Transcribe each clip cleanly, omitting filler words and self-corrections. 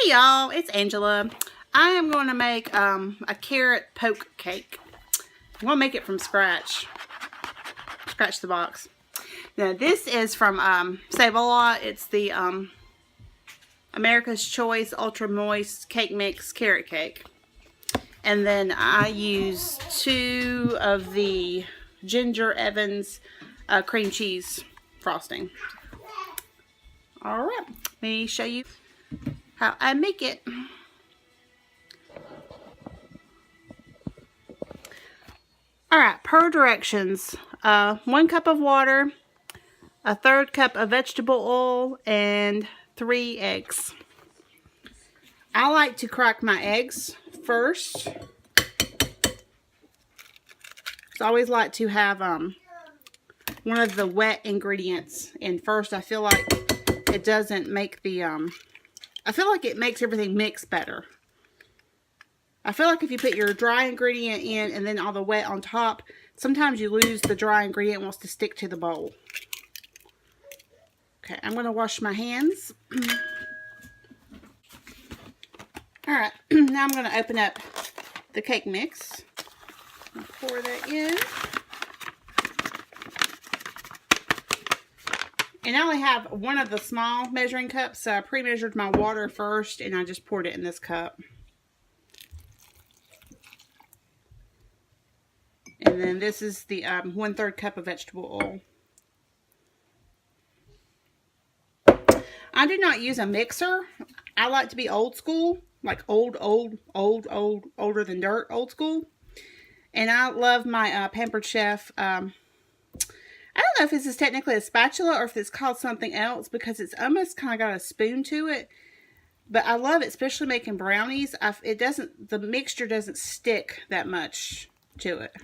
Hey y'all, it's Angela. I am going to make a carrot poke cake. I'm going to make it from scratch. Scratch the box. Now this is from Save a Lot. It's the America's Choice Ultra Moist Cake Mix Carrot Cake. And then I use 2 of the Ginger Evans cream cheese frosting. Alright, let me show you how I make it. Alright, per directions, 1 cup of water, 1/3 cup of vegetable oil, and 3 eggs. I like to crack my eggs first. I always like to have one of the wet ingredients in first. I feel like it doesn't make the, I feel like it makes everything mix better. I feel like if you put your dry ingredient in and then all the wet on top, sometimes you lose the dry ingredient, wants to stick to the bowl. Okay, I'm going to wash my hands. Alright, now I'm going to open up the cake mix. I'll pour that in. And I only have one of the small measuring cups, so I pre-measured my water first and I just poured it in this cup. And then this is the 1/3 cup of vegetable oil. I do not use a mixer. I like to be old school, like older than dirt, old school. And I love my Pampered Chef. I don't know if this is technically a spatula or if it's called something else because it's almost kind of got a spoon to it. But I love it, especially making brownies. The mixture doesn't stick that much to it.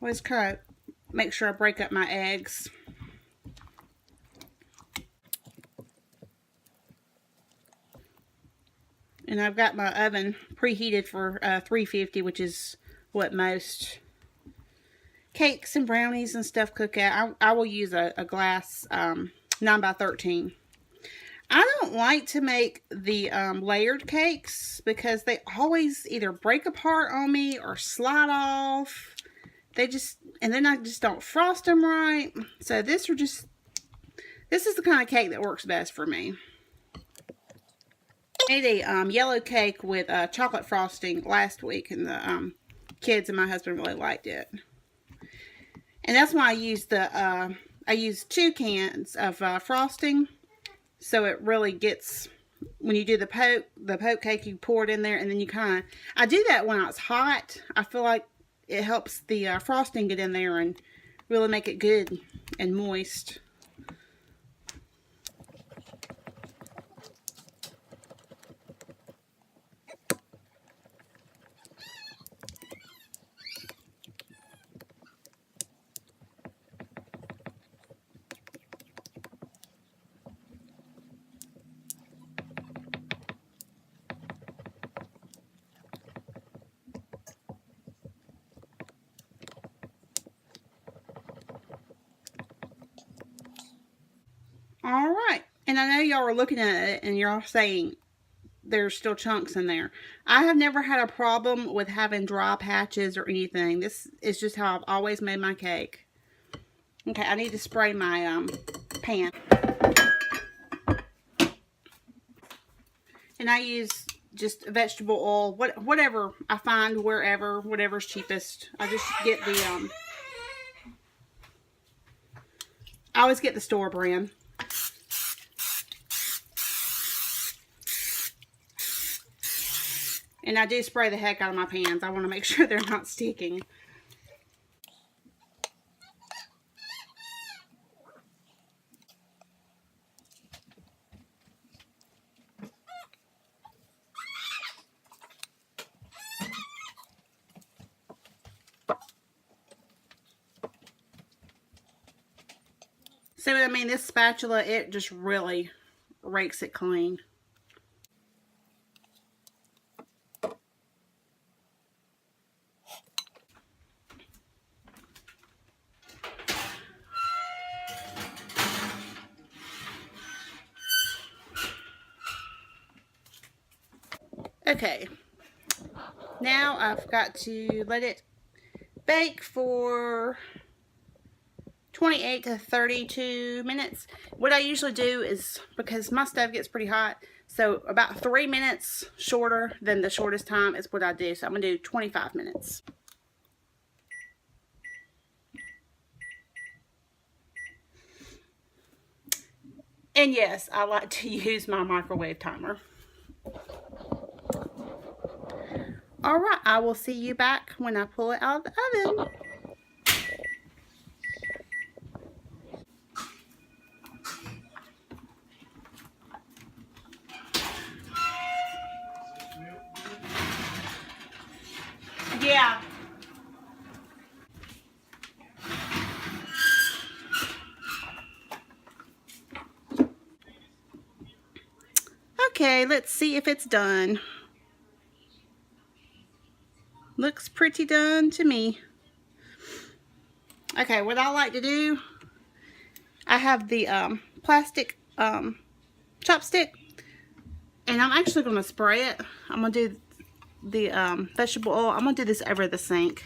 Always kind of make sure I break up my eggs. And I've got my oven preheated for 350, which is what most cakes and brownies and stuff cook at. I will use a glass 9x13. I don't like to make the layered cakes because they always either break apart on me or slide off. And then I just don't frost them right. So this is the kind of cake that works best for me. I made a yellow cake with chocolate frosting last week, and the kids and my husband really liked it. And that's why I used 2 cans of frosting, so it really gets, when you do the poke cake, you pour it in there, and then I do that when it's hot. I feel like it helps the frosting get in there and really make it good and moist. Alright, and I know y'all are looking at it and you're saying there's still chunks in there. I have never had a problem with having dry patches or anything. This is just how I've always made my cake. Okay, I need to spray my pan. And I use just vegetable oil, whatever I find wherever, whatever's cheapest. I just get the, I always get the store brand. And I do spray the heck out of my pans. I want to make sure they're not sticking. So, I mean, this spatula, it just really rakes it clean. Okay, now I've got to let it bake for 28 to 32 minutes. What I usually do is, because my stove gets pretty hot, so about 3 minutes shorter than the shortest time is what I do. So I'm going to do 25 minutes. And yes, I like to use my microwave timer. Alright, I will see you back when I pull it out of the oven. Yeah. Okay, let's see if it's done. Looks pretty done to me. Okay, what I like to do, I have the plastic chopstick, and I'm actually going to spray it. I'm going to do the vegetable oil. I'm going to do this over the sink.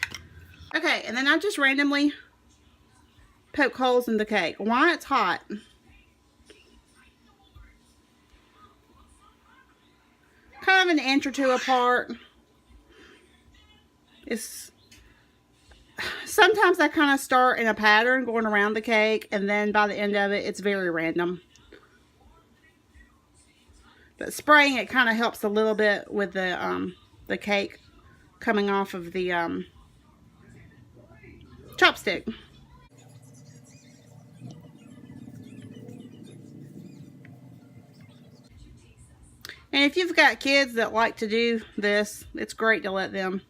Okay, and then I just randomly poke holes in the cake. Why it's hot. Kind of an inch or two apart. Sometimes I kind of start in a pattern going around the cake, and then by the end of it, it's very random. But spraying it kind of helps a little bit with the cake coming off of the chopstick. And if you've got kids that like to do this, it's great to let them.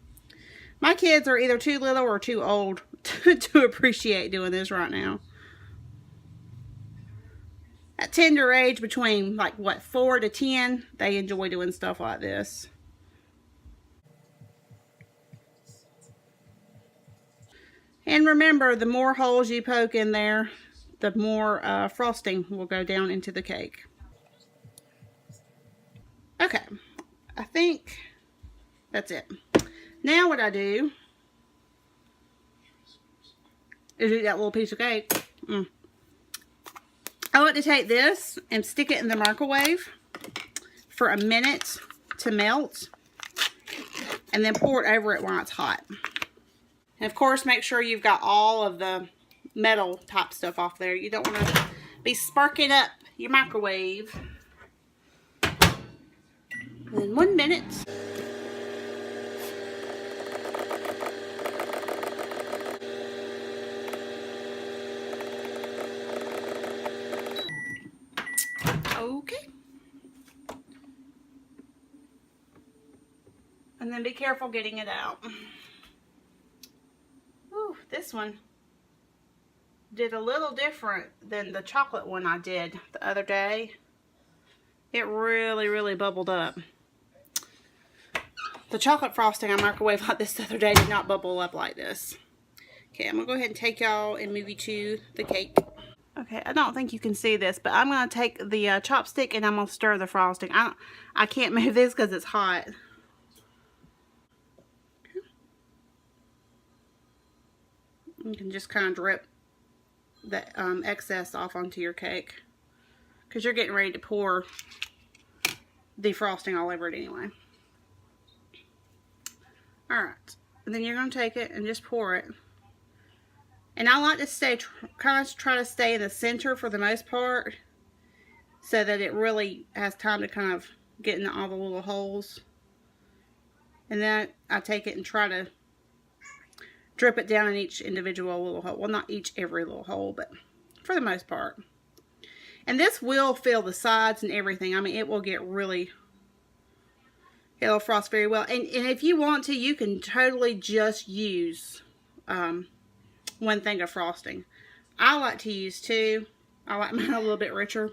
My kids are either too little or too old to appreciate doing this right now. At tender age, between like what, 4 to 10, they enjoy doing stuff like this. And remember, the more holes you poke in there, the more frosting will go down into the cake. Okay, I think that's it. Now what I do is eat that little piece of cake. I like to take this and stick it in the microwave for a minute to melt, and then pour it over it while it's hot. And of course, make sure you've got all of the metal type stuff off there. You don't want to be sparking up your microwave. In 1 minute. Okay. And then be careful getting it out. Ooh, this one did a little different than the chocolate one I did the other day. It really bubbled up. The chocolate frosting I microwaved like this the other day did not bubble up like this. Okay, I'm going to go ahead and take y'all and move you to the cake. Okay, I don't think you can see this, but I'm going to take the chopstick and I'm going to stir the frosting. I can't move this because it's hot. You can just kind of drip the excess off onto your cake, because you're getting ready to pour the frosting all over it anyway. Alright, and then you're going to take it and just pour it. And I like to try to stay in the center for the most part, so that it really has time to kind of get in all the little holes. And then I take it and try to drip it down in each individual little hole. Well, not every little hole, but for the most part. And this will fill the sides and everything. I mean, it will it'll frost very well. And if you want to, you can totally just use 1 thing of frosting. I like to use 2. I like mine a little bit richer.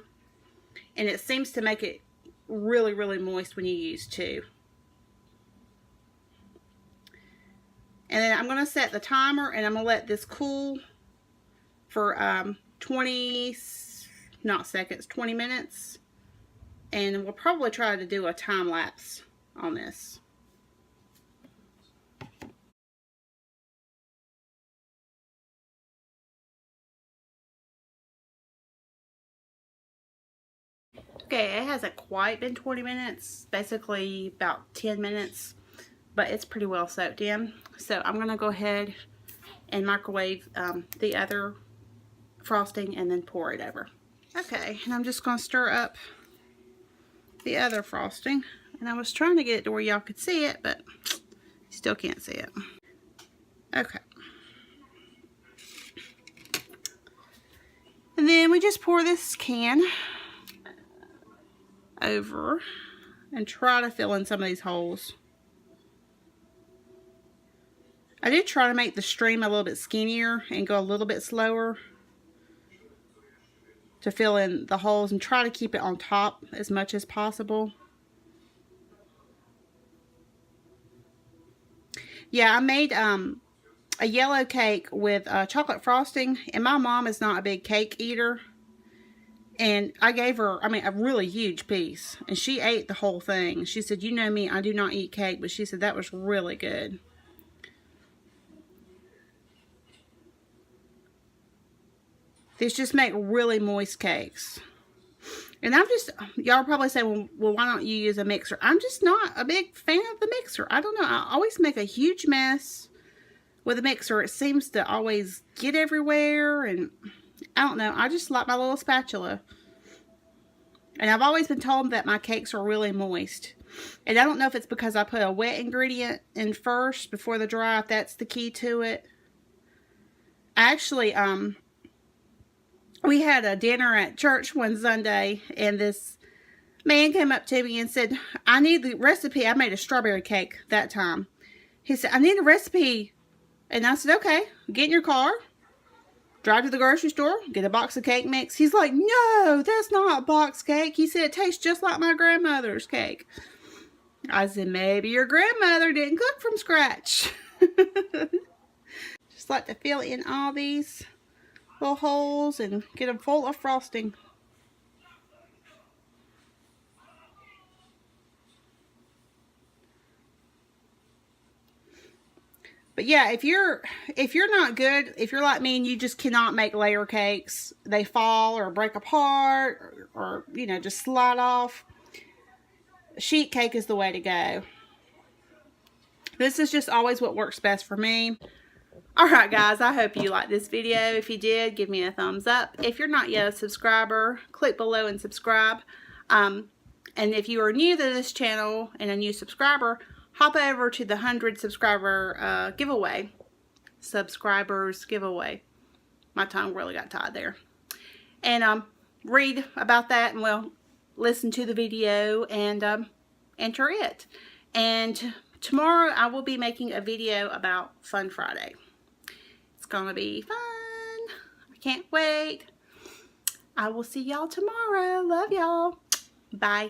And it seems to make it really moist when you use 2. And then I'm going to set the timer, and I'm going to let this cool for 20 minutes. And we'll probably try to do a time lapse on this. Okay, it hasn't quite been 20 minutes, basically about 10 minutes, but it's pretty well soaked in. So I'm going to go ahead and microwave the other frosting and then pour it over. Okay, and I'm just going to stir up the other frosting. And I was trying to get it to where y'all could see it, but still can't see it. Okay. And then we just pour this can over and try to fill in some of these holes. I did try to make the stream a little bit skinnier and go a little bit slower to fill in the holes and try to keep it on top as much as possible. Yeah, I made a yellow cake with chocolate frosting, and my mom is not a big cake eater. And I gave her, I mean, a really huge piece, and she ate the whole thing. She said, you know me, I do not eat cake, but she said that was really good. These just make really moist cakes. And I'm just, y'all probably say, well, why don't you use a mixer? I'm just not a big fan of the mixer. I don't know. I always make a huge mess with a mixer. It seems to always get everywhere, and I don't know. I just like my little spatula. And I've always been told that my cakes are really moist. And I don't know if it's because I put a wet ingredient in first before the dry, if that's the key to it. Actually, we had a dinner at church one Sunday, and this man came up to me and said, I need the recipe. I made a strawberry cake that time. He said, I need a recipe. And I said, okay, get in your car, drive to the grocery store, get a box of cake mix. He's like, no, that's not box cake. He said, it tastes just like my grandmother's cake. I said, maybe your grandmother didn't cook from scratch. Just like to fill in all these little holes and get them full of frosting. But yeah, if you're not good, if you're like me and you just cannot make layer cakes, they fall or break apart or you know, just slide off, sheet cake is the way to go. This is just always what works best for me. Alright guys, I hope you liked this video. If you did, give me a thumbs up. If you're not yet a subscriber, click below and subscribe. And if you are new to this channel and a new subscriber, hop over to the 100 subscriber giveaway. Subscribers giveaway. My tongue really got tied there. And read about that, and well, listen to the video and enter it. And tomorrow I will be making a video about Fun Friday. It's gonna be fun. I can't wait. I will see y'all tomorrow. Love y'all. Bye.